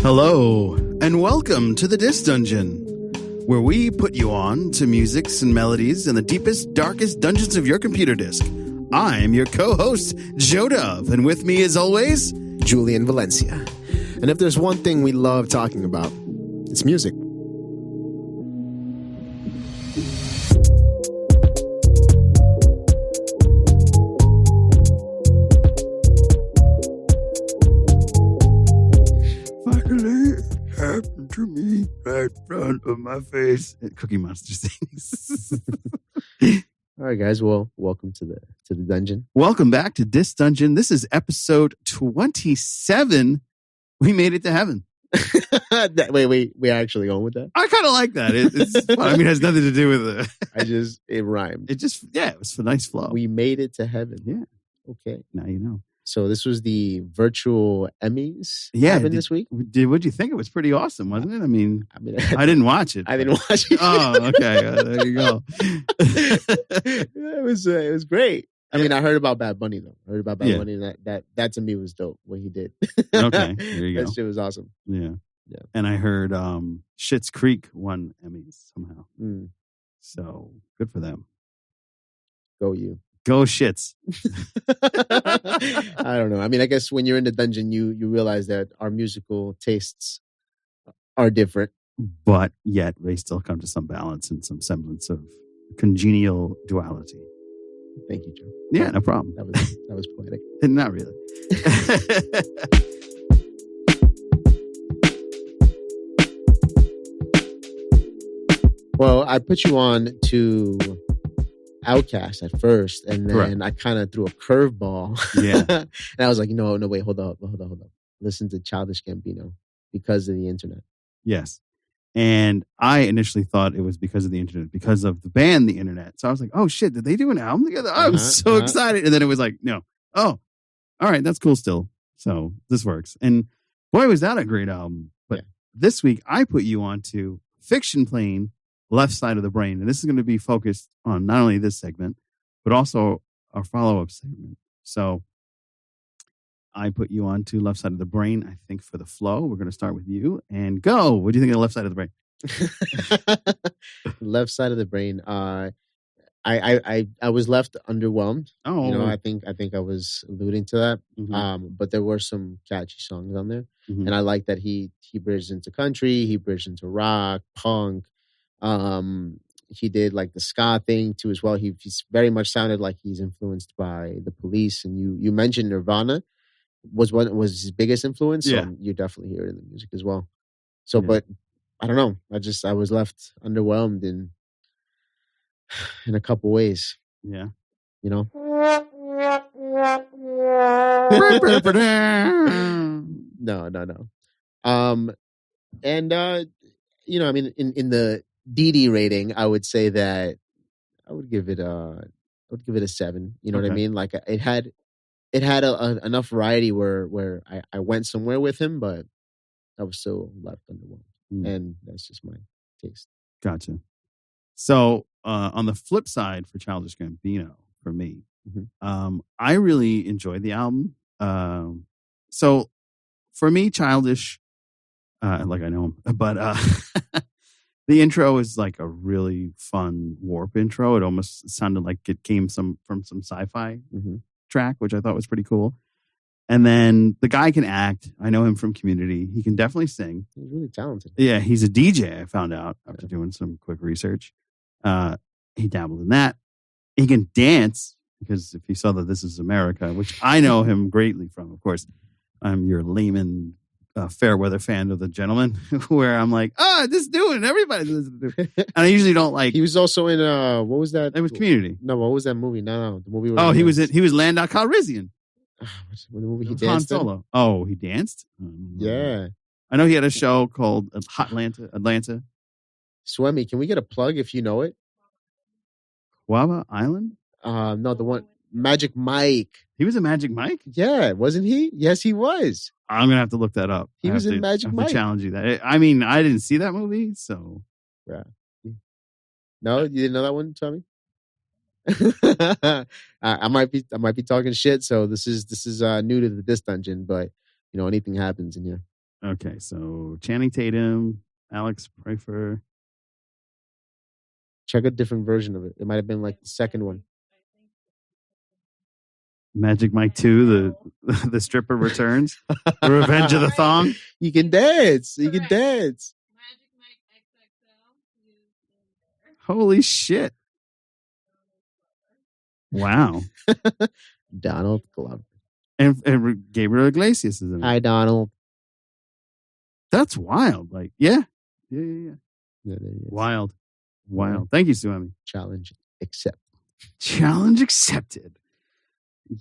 Hello, and welcome to the Disc Dungeon, where we put you on to musics and melodies in the deepest, darkest dungeons of your computer disk. I'm your co-host, Joe Dove, and with me, as always, Julian Valencia. And if there's one thing we love talking about, it's music. Happened to me right in front of my face. Cookie Monster sings. All right, guys. Well, welcome to the dungeon. Welcome back to Disc Dungeon. This is episode 27. We made it to heaven. Wait, we're actually going with that? I kind of like that. It's fun. I mean, it has nothing to do with it. It rhymed. It was a nice flow. We made it to heaven. Yeah. Okay. Now you know. So this was the virtual Emmys this week? What'd you think? It was pretty awesome, wasn't it? I mean I didn't watch it. I didn't watch it. Oh, okay. There you go. It was great. I mean, I heard about Bad Bunny, though. I heard about Bad Bunny, and that to me was dope, what he did. Okay, there you go. That shit was awesome. Yeah. And I heard Schitt's Creek won Emmys somehow. So, good for them. Go you. Go Shits. I don't know. I mean, I guess when you're in the dungeon, you realize that our musical tastes are different. But yet, they still come to some balance and some semblance of congenial duality. Thank you, Joe. Yeah, no problem. That was poetic. Not really. Well, I put you on to Outcast at first, and then I kind of threw a curveball. Yeah. And I was like, no, wait, hold up. Listen to Childish Gambino because of the internet. Yes. And I initially thought it was because of the internet, because of the band, The Internet. So I was like, oh shit, did they do an album together? I'm so excited. And then it was like, no. Oh, all right, that's cool still. So this works. And boy, was that a great album. But this week I put you on to Fiction Plane, Left Side of the Brain. And this is going to be focused on not only this segment, but also our follow-up segment. So I put you on to Left Side of the Brain, I think, for the flow. We're going to start with you. And go. What do you think of the Left Side of the Brain? Left Side of the Brain. I was left underwhelmed. Oh, I think I was alluding to that. Mm-hmm. But there were some catchy songs on there, Mm-hmm. and I like that he bridged into country, he bridged into rock, punk. He did like the ska thing too as well. He's very much sounded like he's influenced by the Police, and you mentioned Nirvana was his biggest influence. So you definitely hear it in the music as well. So, but I don't know. I was left underwhelmed in a couple ways. Yeah. No. And I mean, in the DD rating, I would say that I would give it a 7. You know what I mean? Like it had enough variety where I went somewhere with him, but I was still left underwhelmed. And that's just my taste. Gotcha. So on the flip side for Childish Gambino, for me, I really enjoyed the album. So for me, Childish, like I know him, but the intro is like a really fun warp intro. It almost sounded like it came from some sci-fi track, which I thought was pretty cool. And then the guy can act. I know him from Community. He can definitely sing. He's really talented. Yeah, he's a DJ, I found out after doing some quick research. He dabbled in that. He can dance, because if you saw that This Is America, which I know him greatly from, of course, I'm your layman fair weather fan of The Gentleman, where I'm like, this dude, everybody's listening to. And I usually don't like. He was also in what was that? It was Community. No, what was that movie? No, the movie. He was Landau Calrissian. The movie he danced Han Solo. in? Oh, he danced? Yeah. I know he had a show called Hot Atlanta. Swemmy, can we get a plug if you know it? Guava Island? No, the one Magic Mike. He was in Magic Mike? Yeah, wasn't he? Yes, he was. I'm gonna have to look that up. He was in Magic Mike. To challenge you that. I mean, I didn't see that movie, so yeah. No, you didn't know that one, Tommy? I might be talking shit. So this is new to the Disc Dungeon, but anything happens in here. Okay, so Channing Tatum, Alex Pfeiffer. Check a different version of it. It might have been like the second one. Magic Mike 2, the stripper returns. The Revenge of the Thong. You can dance. You can dance. Magic Mike XXL is in there. Holy shit. Wow. Donald Glover. And Gabriel Iglesias is in it. Hi, Donald. That's wild. Like, yeah. Yeah, Wild. Thank you, Suami. Challenge accepted. Challenge accepted.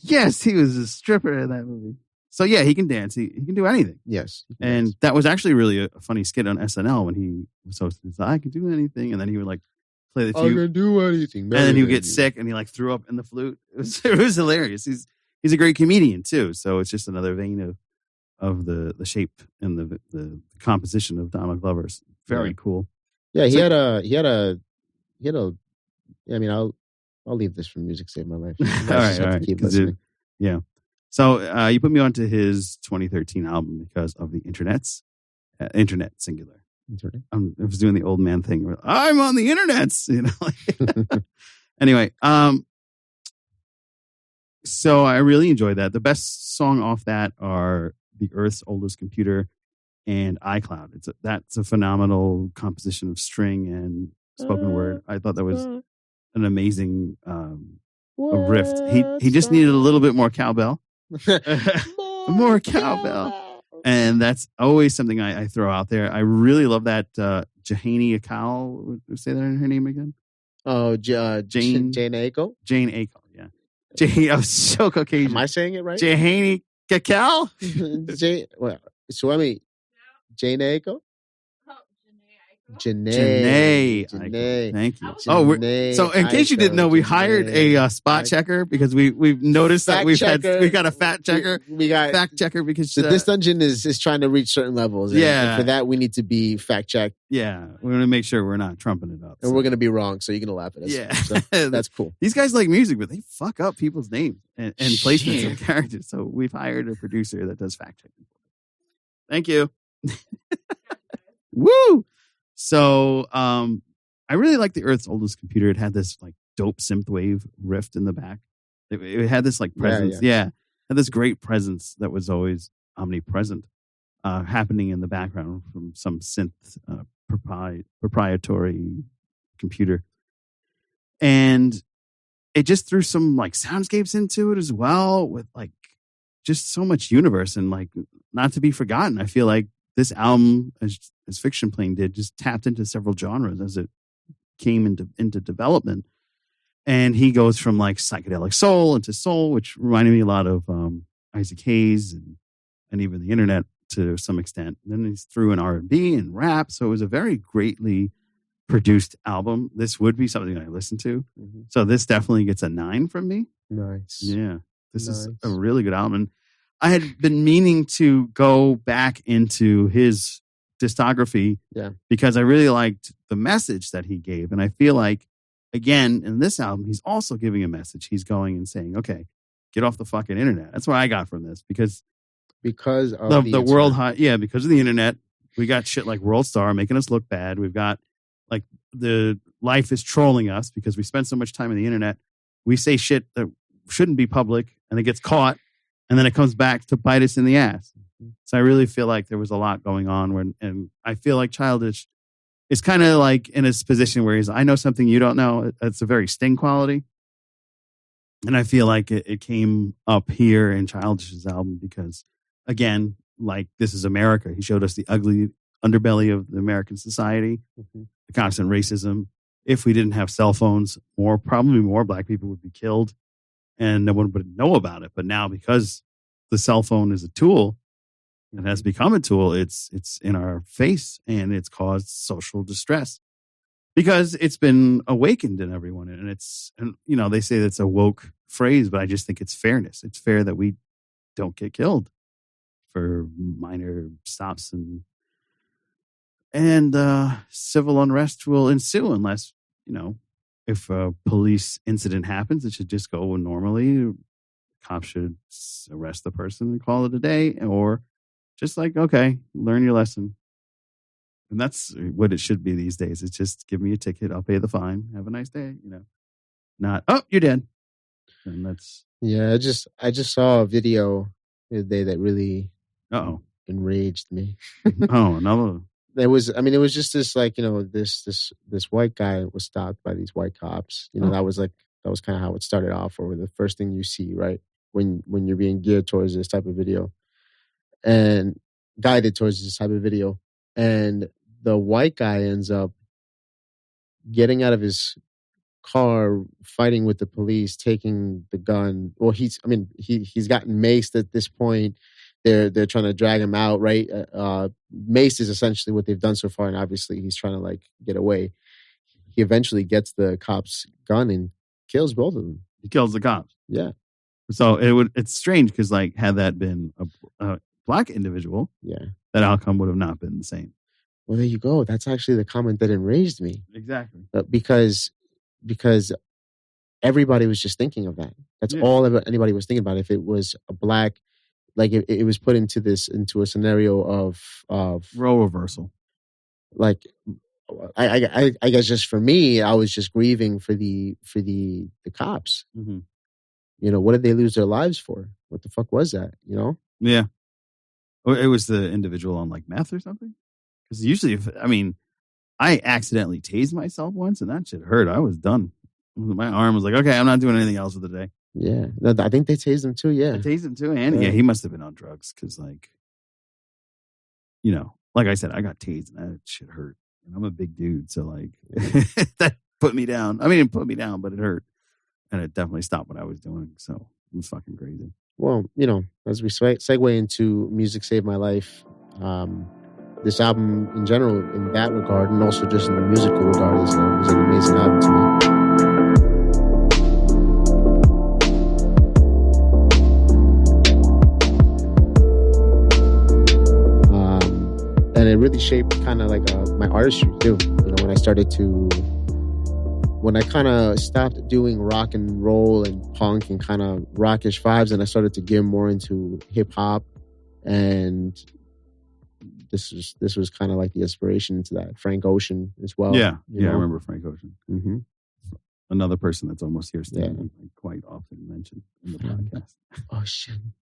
Yes, he was a stripper in that movie. So yeah, he can dance. He can do anything. Yes. And that was actually really a funny skit on SNL when he was hosting. So I can do anything, and then he would like play the I can do anything. and then he would get sick, and he like threw up in the flute. It was hilarious. He's a great comedian too. So it's just another vein of the shape and the composition of Donald Glover's very cool. Yeah, he had a. I mean, I'll leave this for music save my life. All right. Keep listening. Yeah. So you put me onto his 2013 album because of the internets, internet singular. Internet. I was doing the old man thing. Where I'm on the internets, Anyway, so I really enjoyed that. The best song off that are The Earth's Oldest Computer and iCloud. That's a phenomenal composition of string and spoken word. I thought that was an amazing riff. He just needed a little bit more cowbell. More cowbell. And that's always something I throw out there. I really love that Jahani Akal. Say that in her name again. Oh, Jane Aiko? Jane Aiko, yeah. Jane, I was so Caucasian. Am I saying it right? Jahani Akal? Jane Aiko? Janae. Thank you. So in case you didn't know, we hired a spot checker because we've noticed that we got a fact checker. We got fact checker because this dungeon is trying to reach certain levels. And for that we need to be fact checked. Yeah, we want to make sure we're not trumping it up. And we're going to be wrong, so you're going to laugh at us. Yeah, so that's cool. These guys like music, but they fuck up people's names and placements of characters. So we've hired a producer that does fact checking. Thank you. Woo! So I really like The Earth's Oldest Computer. It had this like dope synthwave riff in the back. It had this like presence. Yeah. Had this great presence that was always omnipresent happening in the background from some synth proprietary computer. And it just threw some like soundscapes into it as well with like just so much universe and like not to be forgotten. I feel like this album, as Fiction Plane did, just tapped into several genres as it came into development. And he goes from like psychedelic soul into soul, which reminded me a lot of Isaac Hayes and even the internet to some extent. And then he's threw in R&B and rap. So it was a very greatly produced album. This would be something I listen to. Mm-hmm. So this definitely gets a 9 from me. Nice. Yeah. This is a really good album. And I had been meaning to go back into his discography because I really liked the message that he gave. And I feel like, again, in this album, he's also giving a message. He's going and saying, okay, get off the fucking internet. That's what I got from this because of the world high. Yeah, because of the internet, we got shit like World Star making us look bad. We've got like the life is trolling us because we spend so much time on the internet. We say shit that shouldn't be public and it gets caught. And then it comes back to bite us in the ass. So I really feel like there was a lot going on and I feel like Childish is kind of like in his position where I know something you don't know. It's a very Sting quality. And I feel like it came up here in Childish's album because, again, like This Is America. He showed us the ugly underbelly of the American society, the constant racism. If we didn't have cell phones, probably more black people would be killed. And no one would know about it. But now because the cell phone is a tool and has become a tool, it's in our face and it's caused social distress because it's been awakened in everyone. And they say that's a woke phrase, but I just think it's fairness. It's fair that we don't get killed for minor stops and civil unrest will ensue unless, if a police incident happens, it should just go normally. Cops should arrest the person and call it a day, or Just like, okay, learn your lesson. And that's what it should be these days. It's just give me a ticket. I'll pay the fine. Have a nice day. Not, oh, you're dead. And that's. Yeah, I just saw a video the other day that really enraged me. Oh, another. It was just this like, this white guy was stopped by these white cops. That was kind of how it started off, or the first thing you see, right? When you're being geared towards this type of video and guided towards this type of video. And the white guy ends up getting out of his car, fighting with the police, taking the gun. Well, he's gotten maced at this point. They're trying to drag him out, right? Maced is essentially what they've done so far, and obviously he's trying to like get away. He eventually gets the cop's gun and kills both of them. He kills the cops. Yeah. So it's strange because like had that been a black individual, that outcome would have not been the same. Well, there you go. That's actually the comment that enraged me. Exactly. Because everybody was just thinking of that. That's all anybody was thinking about. If it was a black, like it was put into a scenario of role reversal. Like, I guess just for me, I was just grieving for the cops. Mm-hmm. What did they lose their lives for? What the fuck was that? Yeah. Or it was the individual on like meth or something. Because usually, I accidentally tased myself once and that shit hurt. I was done. My arm was like, okay, I'm not doing anything else for the day. Yeah. I think they tased him too. Yeah. They tased him too. And he must have been on drugs because like, like I said, I got tased and that shit hurt. And I'm a big dude. So like that put me down. I mean, it put me down, but it hurt. And it definitely stopped what I was doing. So it was fucking crazy. Well, as we segue into Music Saved My Life, this album in general, in that regard, and also just in the musical regard, is an amazing album to me. And it really shaped kind of like my artistry too. When I kind of stopped doing rock and roll and punk and kind of rockish vibes, and I started to get more into hip hop, and this was kind of like the inspiration into that. Frank Ocean as well. Yeah, I remember Frank Ocean. Mm-hmm. Another person that's almost here standing, I quite often mentioned in the podcast. Ocean.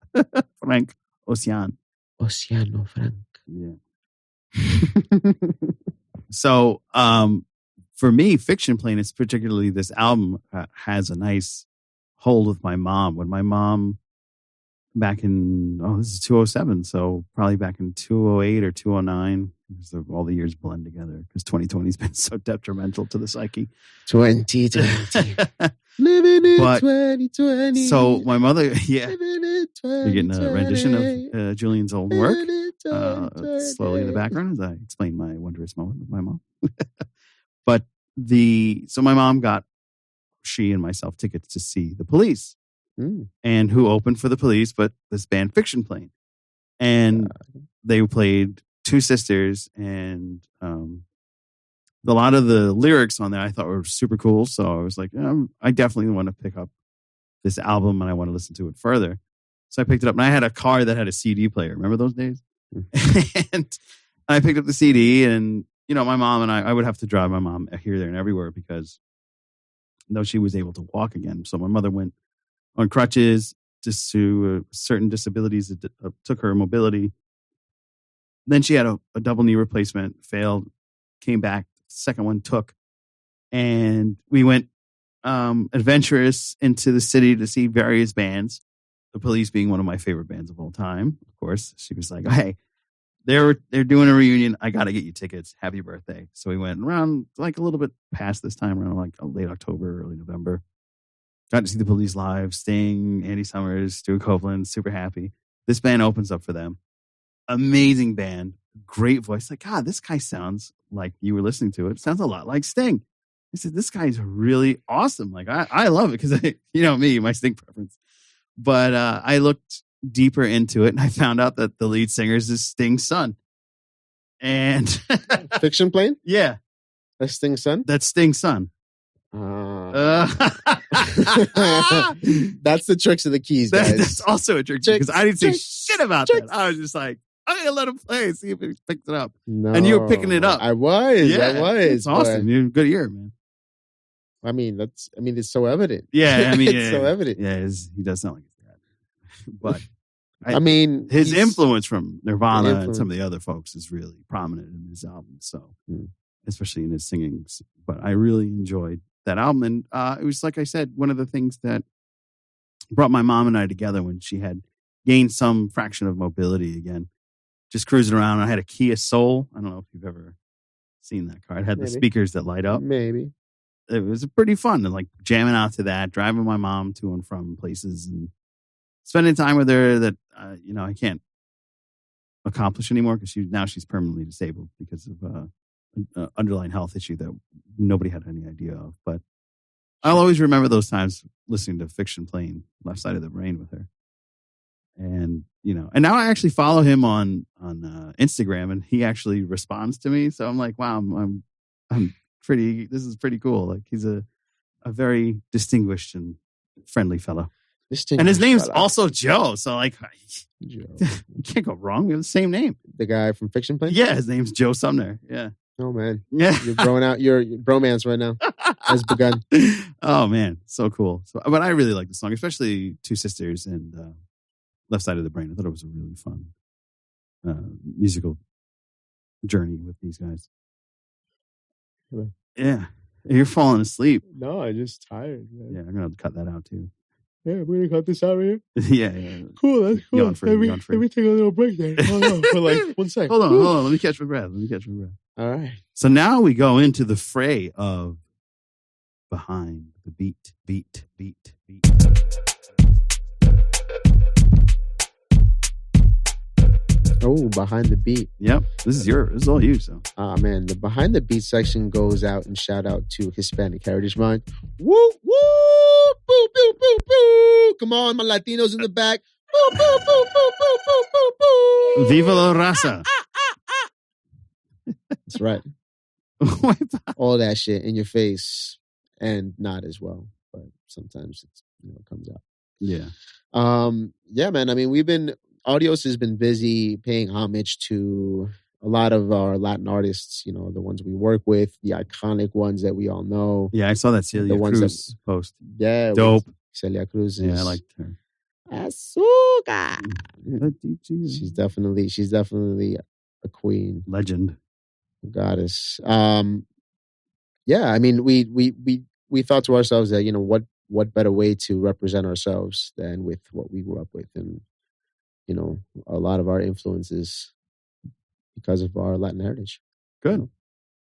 Frank Ocean. Oceano Frank. Yeah. So, for me, Fiction Planet, particularly this album, has a nice hold with my mom. When my mom, back in, this is 2007, so probably back in 2008 or 2009, because all the years blend together, because 2020 has been so detrimental to the psyche. 2020. Living in But, 2020. So my mother, Living in 2020. you're getting a rendition of Julian's old work, slowly in the background, as I explain my wondrous moment with my mom. But so my mom got she and myself tickets to see the Police. And who opened for the Police but this band Fiction Plane. And they played Two Sisters, and a lot of the lyrics on there I thought were super cool. So I was like, I definitely want to pick up this album and I want to listen to it further. So I picked it up, and I had a car that had a CD player. Remember those days? And I picked up the CD, and my mom and I would have to drive my mom here, there, and everywhere because she was able to walk again. So my mother went on crutches just to certain disabilities that took her mobility. Then she had a double knee replacement, failed, came back, second one took. And we went adventurous into the city to see various bands, the Police being one of my favorite bands of all time. Of course, she was like, hey, they're doing a reunion. I got to get you tickets. Happy birthday. So we went around like a little bit past this time, around like late October, early November. Got to see the Police live, Sting, Andy Summers, Stuart Copeland, super happy. This band opens up for them. Amazing band, great voice. Like, God, this guy sounds like you were listening to it. Sounds a lot like Sting. I said, this guy's really awesome. Like, I love it because, me, my Sting preference. But I looked deeper into it and I found out that the lead singer is Sting's son. And Fiction Plane? Yeah. That's Sting's son? That's Sting's son. That's the tricks of the keys, guys. That's also a trick because I didn't say shit about that. I was just like, I'm gonna let him play, see if he picks it up. No, And you were picking it up. I was. It's awesome. You're a good ear, man. I mean, it's so evident. Yeah, I mean, it's so evident. Yeah, he does sound like his dad. But I mean, his influence from Nirvana and some of the other folks is really prominent in his album. So, especially in his singing. But I really enjoyed that album. And it was, like I said, one of the things that brought my mom and I together when she had gained some fraction of mobility again. Just cruising around. I had a Kia Soul. I don't know if you've ever seen that car. It had the speakers that light up. Maybe. It was pretty fun and like jamming out to that, driving my mom to and from places and spending time with her that, I can't accomplish anymore because she's permanently disabled because of an underlying health issue that nobody had any idea of. But I'll always remember those times listening to Fiction playing Left Side of the Brain with her. And, and now I actually follow him on Instagram and he actually responds to me. So I'm like, wow, I'm this is pretty cool. Like he's a very distinguished and friendly fellow. And his name's also Joe. So like, Joe. You can't go wrong. We have the same name. The guy from Fiction playing? Yeah, his name's Joe Sumner. Yeah. Oh man. Yeah. You're growing out your bromance right now. Has begun. Oh man. So cool. But I really like the song, especially Two Sisters and Left Side of the Brain. I thought it was a really fun musical journey with these guys. Yeah. You're falling asleep. No, I'm just tired. Man. Yeah, I'm going to cut that out too. Yeah, we're going to cut this out right here? Yeah. Cool, that's cool. Yawn free. Let me take a little break there. Hold on, for like 1 second. Hold on. Let me catch my breath. All right. So now we go into the fray of Behind the Beat. Oh, Behind the Beat. Yep. This is all you, so. Man, the Behind the Beat section goes out and shout out to Hispanic Heritage Month. Woo, woo, boo, boo, boo, boo. Come on, my Latinos in the back. Boo, boo, boo, boo, boo, boo, boo, boo. Viva la raza. That's right. All that shit in your face and not as well, but sometimes it comes out. Yeah. Yeah, man. I mean, Audios has been busy paying homage to a lot of our Latin artists, the ones we work with, the iconic ones that we all know. Yeah, I saw that Celia Cruz post. Yeah. Dope. Celia Cruz. Yeah, I liked her. Azúcar. She's definitely a queen. Legend. Goddess. Yeah, I mean, we thought to ourselves that, what better way to represent ourselves than with what we grew up with, and a lot of our influences because of our Latin heritage. Good.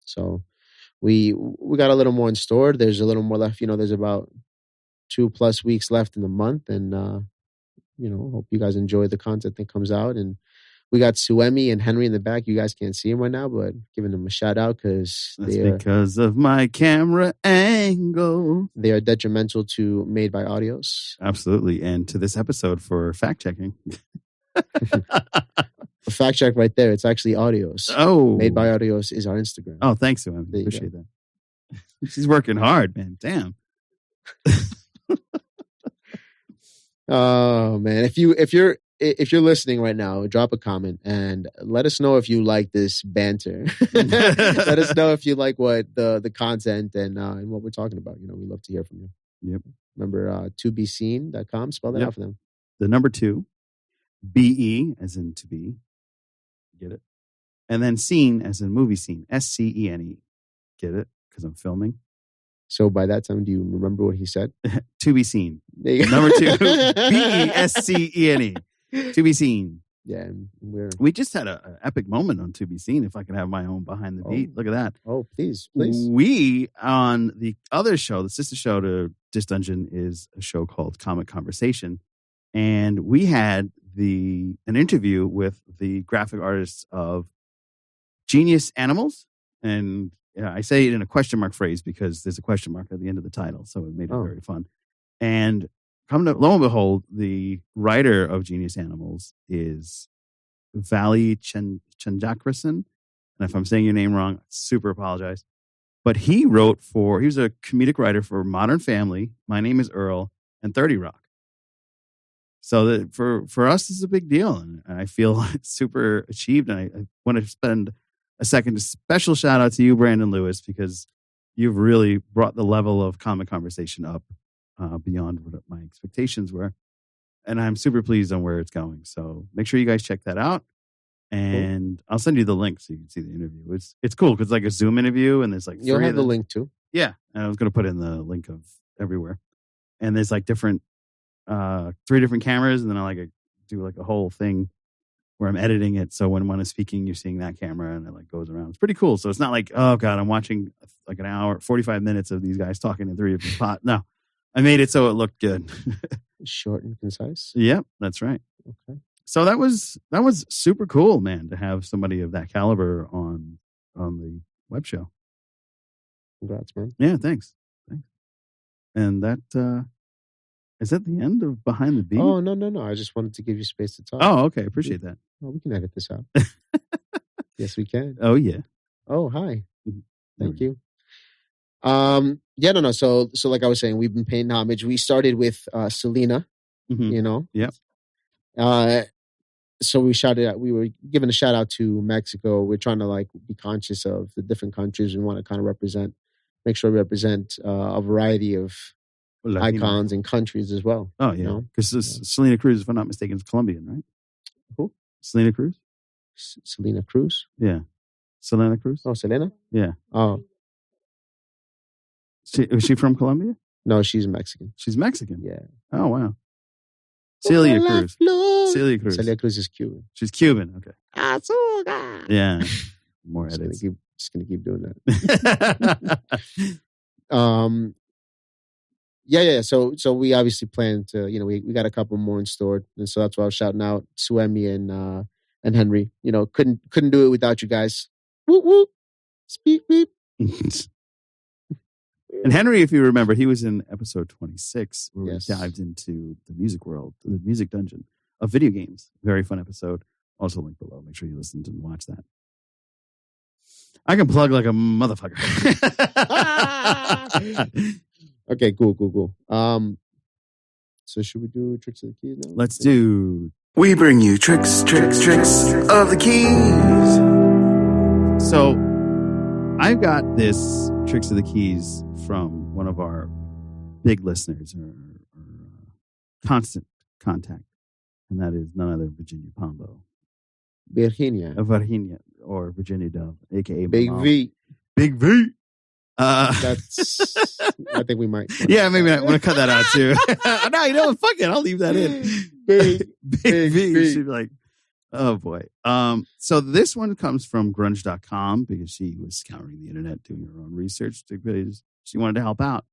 So we got a little more in store. There's a little more left. There's about 2+ weeks left in the month, and hope you guys enjoy the content that comes out. And we got Suemi and Henry in the back. You guys can't see them right now, but giving them a shout out because of my camera angle. They are detrimental to Made by Audios. Absolutely, and to this episode for fact checking. A fact check right there. It's actually Audios. Oh, Made by Audios is our Instagram. Oh, thanks, Suemi. Appreciate that. She's working hard, man. Damn. Oh man, if you're listening right now, drop a comment and let us know if you like this banter. Let us know if you like what the content and what we're talking about. We love to hear from you. Yep. Remember tobeseen.com. Spell that out for them. The number 2, BE as in to be. Get it? And then scene as in movie scene. SCENE. Get it? Because I'm filming. So by that time, do you remember what he said? To be seen. Number 2, BESCENE. To be seen. Yeah. We just had an epic moment on To Be Seen. If I could have my own Behind the Beat. Look at that. Oh, please. We, on the other show, the sister show to Dis Dungeon, is a show called Comic Conversation. And we had an interview with the graphic artists of Genius Animals. And I say it in a question mark phrase because there's a question mark at the end of the title. So it made it very fun. And lo and behold, the writer of Genius Animals is Vali Chanjakrasan. And if I'm saying your name wrong, I super apologize. But he was a comedic writer for Modern Family, My Name is Earl, and 30 Rock. So that for us, this is a big deal, and I feel super achieved. And I want to spend a second to special shout out to you, Brandon Lewis, because you've really brought the level of comic conversation up beyond what my expectations were, and I'm super pleased on where it's going. So make sure you guys check that out, and I'll send you the link so you can see the interview. It's cool because it's like a Zoom interview, and there's like You'll have the link too. Yeah, and I was going to put in the link of everywhere, and there's like different. 3 different cameras, and then I do like a whole thing where I'm editing it. So when one is speaking, you're seeing that camera, and it like goes around. It's pretty cool. So it's not like, oh god, I'm watching like an hour, 45 minutes of these guys talking in 3 different spots. No, I made it so it looked good. Short and concise. Yep, that's right. Okay. So that was super cool, man, to have somebody of that caliber on the web show. Congrats, man. Yeah, thanks. And that. Is that the end of Behind the Beat? Oh, no. I just wanted to give you space to talk. Oh, okay. Appreciate that. Oh, we can edit this out. Yes, we can. Oh, yeah. Oh, hi. Thank you. No. So like I was saying, we've been paying homage. We started with Selena, you know? Yep. So we were giving a shout out to Mexico. We're trying to like be conscious of the different countries. We want to kind of make sure we represent a variety of icons and countries as well. Oh, yeah. Because Selena Cruz, if I'm not mistaken, is Colombian, right? Who? Selena Cruz? Selena Cruz? Yeah. Selena Cruz? Oh, Selena? Yeah. Oh. Is she from Colombia? No, she's Mexican. She's Mexican? Yeah. Oh, wow. Celia Cruz. Celia Cruz. Celia Cruz is Cuban. She's Cuban. Okay. Azúcar. Yeah. More edits. Just gonna keep doing that. Yeah. So we obviously plan to, we got a couple more in store, and so that's why I was shouting out Suemi and Henry. Couldn't do it without you guys. Whoop whoop. Speak beep. And Henry, if you remember, he was in episode 26 where Yes. we dived into the music world, the music dungeon of video games. Very fun episode. Also link below. Make sure you listen and watch that. I can plug like a motherfucker. Okay, cool. So should we do Tricks of the Keys now? Let's do. We bring you tricks of the keys. So I got this Tricks of the Keys from one of our big listeners or constant contact, and that is none other than Virginia Pombo. Virginia. Virginia or Virginia Dove, aka Big V. Big V. That's. I think we might. Yeah, maybe I want to cut that out too. No, you know what? Fuck it. I'll leave that in. Big V. She'd be like, oh boy. So this one comes from grunge.com because she was scouring the internet doing her own research because she wanted to help out.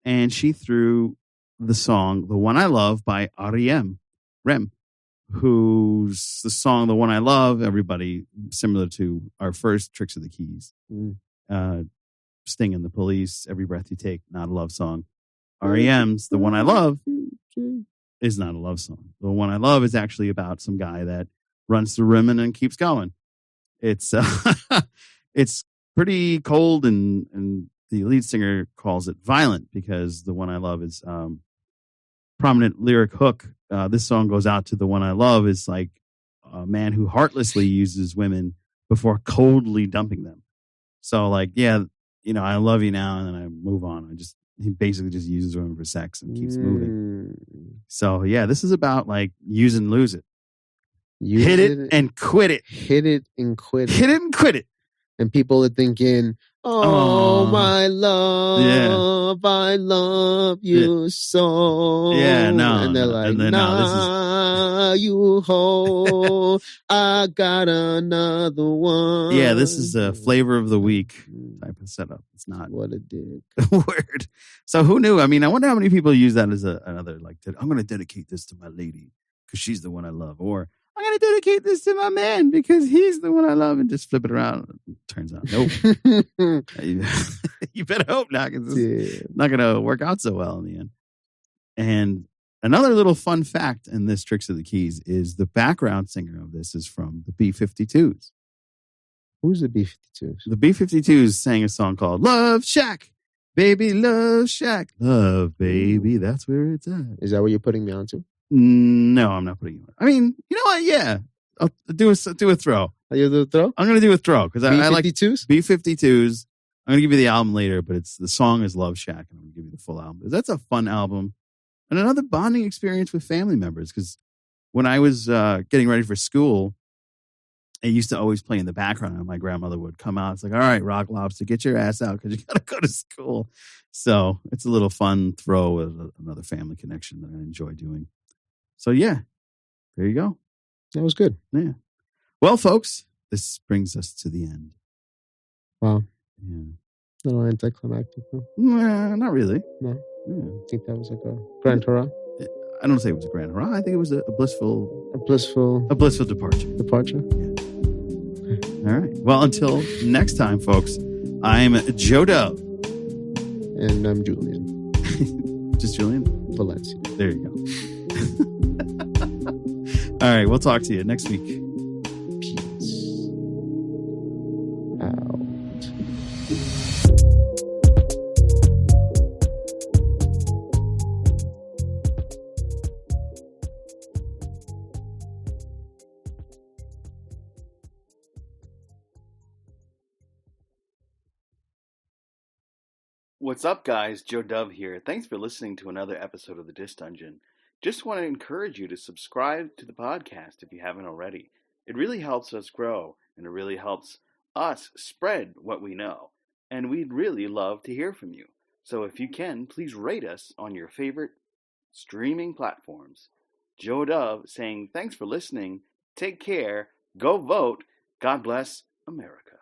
And she threw the song The One I Love by R.E.M. Rem, who's the song The One I Love, everybody similar to our first Tricks of the Keys. Sting and the Police, Every Breath You Take, not a love song. R.E.M.'s The One I Love is not a love song. The One I Love is actually about some guy that runs through Rimmon and keeps going. It's it's pretty cold, and the lead singer calls it violent because The One I Love is prominent lyric hook. This song goes out to the one I love is like a man who heartlessly uses women before coldly dumping them. So like, yeah, I love you now, and then I move on. He basically just uses women for sex and keeps moving. So yeah, this is about like use and lose it. Hit it and quit it. Hit it and quit it. Hit it and quit it. And people are thinking, oh, my love, I love you so. Yeah, no. And they're like, you hoe, I got another one. Yeah, this is a flavor of the week type of setup. It's not. What a dick. Word. So who knew? I mean, I wonder how many people use that as another, like, I'm going to dedicate this to my lady because she's the one I love. Or I'm going to dedicate this to my man because he's the one I love, and just flip it around. Turns out, nope. You better hope not, because it's not going to work out so well in the end. And another little fun fact in this Tricks of the Keys is the background singer of this is from the B-52s. Who's the B-52s? The B-52s sang a song called Love Shack. Baby, Love Shack. Love, baby, that's where it's at. Is that what you're putting me onto? No, I'm not putting you on. I mean, you know what? Yeah. I'll do a throw. Are you the throw? I'm going to do a throw because I like B-52s? B-52s. I'm going to give you the album later, but the song is Love Shack, and I'm going to give you the full album. That's a fun album and another bonding experience with family members. Because when I was getting ready for school, it used to always play in the background, and my grandmother would come out. It's like, all right, Rock Lobster, get your ass out because you got to go to school. So it's a little fun throw with another family connection that I enjoy doing. So yeah, there you go. That was good. Yeah. Well, folks, this brings us to the end. Wow. Yeah. A little anticlimactic. Huh? Nah, not really. No. Yeah. I think that was like a grand hurrah. I don't say it was a grand hurrah. I think it was a blissful departure. Departure. Yeah. All right. Well, until next time, folks, I'm Joe Dove. And I'm Julian. Just Julian? Valencia. There you go. All right. We'll talk to you next week. Peace out. What's up, guys? Joe Dove here. Thanks for listening to another episode of the Disc Dungeon. Just want to encourage you to subscribe to the podcast if you haven't already. It really helps us grow, and it really helps us spread what we know. And we'd really love to hear from you. So if you can, please rate us on your favorite streaming platforms. Joe Dove saying thanks for listening. Take care. Go vote. God bless America.